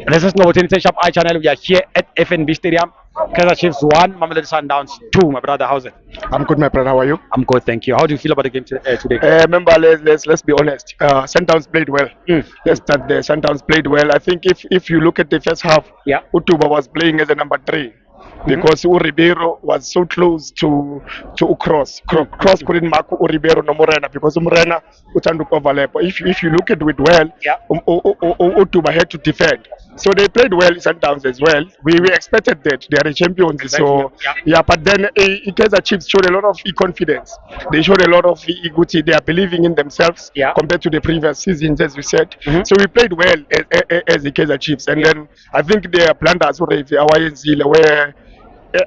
This is Novotel Shop iChannel. We are here at FNB Stadium. Kaizer Chiefs 1, Mamelodi Sundowns 2. My brother, how's it? I'm good, my brother. How are you? I'm good, thank you. How do you feel about the game today? Remember, let's be honest. Sundowns played well. Let's start there. Sundowns played well. I think if you look at the first half, Yeah. Utuba was playing as a number 3 because Ribeiro was so close to Cross. Cross couldn't mark Ribeiro no Morena because Morena utanda overlap. If you look at it well, Yeah. Utuba had to defend. So they played well Sundowns as well. We expected that they are the champions. Exactly, So yeah. but then Kaizer Chiefs showed a lot of confidence. They showed a lot of equity. They are believing in themselves Yeah. compared to the previous seasons, as we said. Mhm. So we played well as the Kaizer Chiefs, and then I think their blunders were where.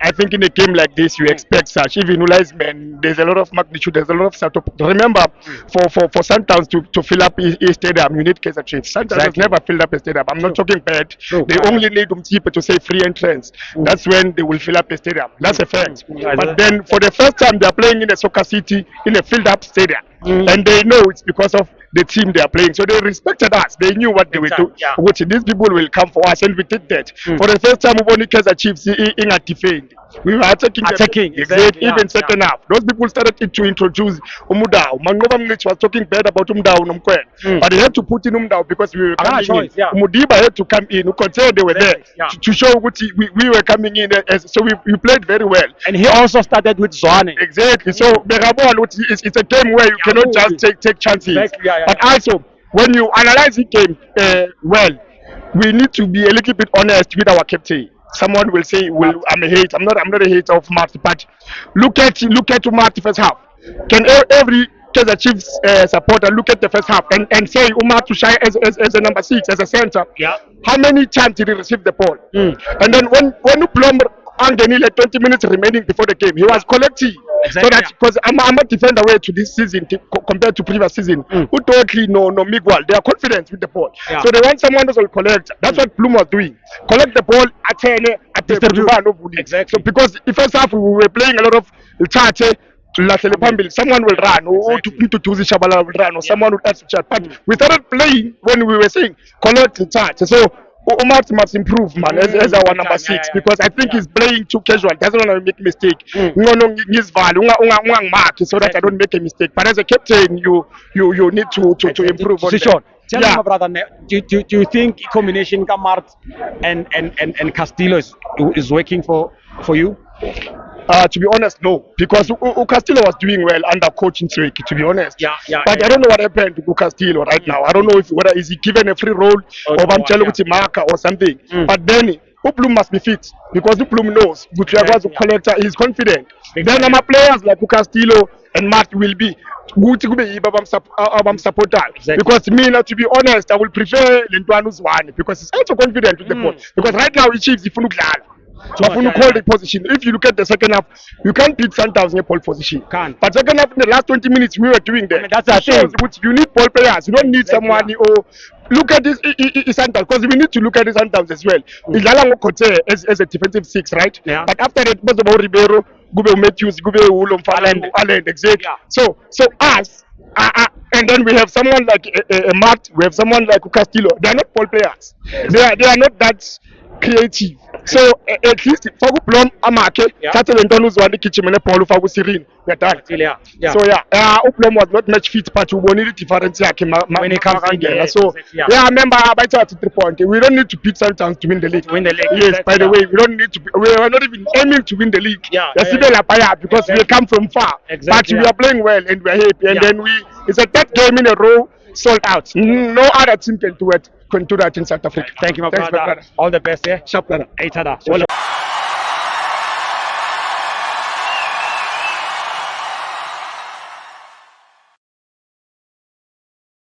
I think in a game like this, you expect such. Even Ulaisman, there's a lot of magnitude, there's a lot of setup. Remember, for Sundowns to fill up a stadium, you need Kaizer Chiefs. Sundowns has Exactly. never filled up a stadium. I'm not talking bad. True. They only need Umtsipe to say free entrance. That's when they will fill up a stadium. That's a fact. But then for the first time, they are playing in a soccer city in a filled up stadium. And they know it's because of the team they are playing. So they respected us. They knew what they would do. Yeah. Which these people will come for us, and we did that. For the first time, we won Kaizer Chiefs in a defend. We were attacking. Exactly, yeah, Even second half. Those people started to introduce Umudao. Mangoba Mlich was talking bad about Umudao Nomkwen. But they had to put in Umudao because we were coming choice, in. yeah. Umudiba had to come in. Ukonte, they were there Yeah. to show what we were coming in. So we played very well. And he also started with Zwane. Exactly. So it's a game where you cannot just take chances. Exactly, yeah. But also, when you analyze the game well, we need to be a little bit honest with our captain. Someone will say, "Well, I'm a hater. I'm not a hater of Marty, but look at Marty first half. Can every Kaizer Chiefs supporter look at the first half and say Umar to shine as a number 6, as a center? Yeah. How many times did he receive the ball? And then when Uplom Angenile 20 minutes remaining before the game, he was collecting. Exactly, So that because I'm a defender way to this season compared to previous season. Who totally no Miguel. They are confident with the ball. Yeah. So they want someone who will collect. That's what Bloom was doing. Collect the ball at Distribute. the Exactly. So because the first half we were playing a lot of Tate. Someone will run, or to Tuzi Shabala will run, or someone will add to chat. But we started playing when we were saying collect the touch. So Omar must improve, man, as our number 6, because I think he's playing too casual. Doesn't want to make mistake. His value, mark so that I don't make a mistake. But as a captain, you need to improve on Sure. that. Tell me, my brother, do you think combination Kamart and Castillo is working for you? To be honest, no, because Castillo was doing well under coach Nsweki, to be honest. Yeah, But I don't know what happened to Castillo right now. I don't know whether is he given a free role or Marker or something. But then Uplum must be fit because Uplum knows Gutierrez collector is confident. Then our players like Castillo and Matt will be good to be supporter. Because me, now, to be honest, I will prefer Lentwanu's one because he's also confident with the ball. Because right now he achieves the Funukla. So if you call the position, if you look at the second half, you can't beat Sundowns in a pole position. But second half, in the last 20 minutes, we were doing that. That's the thing. You need pole players. You don't need someone. Look at this Sundowns, because we need to look at the Sundowns as well. Ilala Kote as a defensive 6, right? Yeah. But after that, it was about Ribeiro, Gube Matthews, Gube Ulom, Allen, exactly. Yeah. So us. And then we have someone like Matt, we have someone like Castillo. They are not pole players. They are not that creative. So at least for Uplom Amake, Cattle and Donus one the kitchen and Paul for Sirin. We're done. Yeah. So Uplom was not much fit, but we need difference when it comes to game. So remember by 3 points. We don't need to beat Sundowns to win the league. Yes, by the way, we don't need to. We are not even aiming to win the league. Because we come from far. But we are playing well and we are happy. And then it's a third game in a row sold out. No other team can do that in South Africa. Thank you, my brother. All the best, yeah. Sharp brother. Eitada.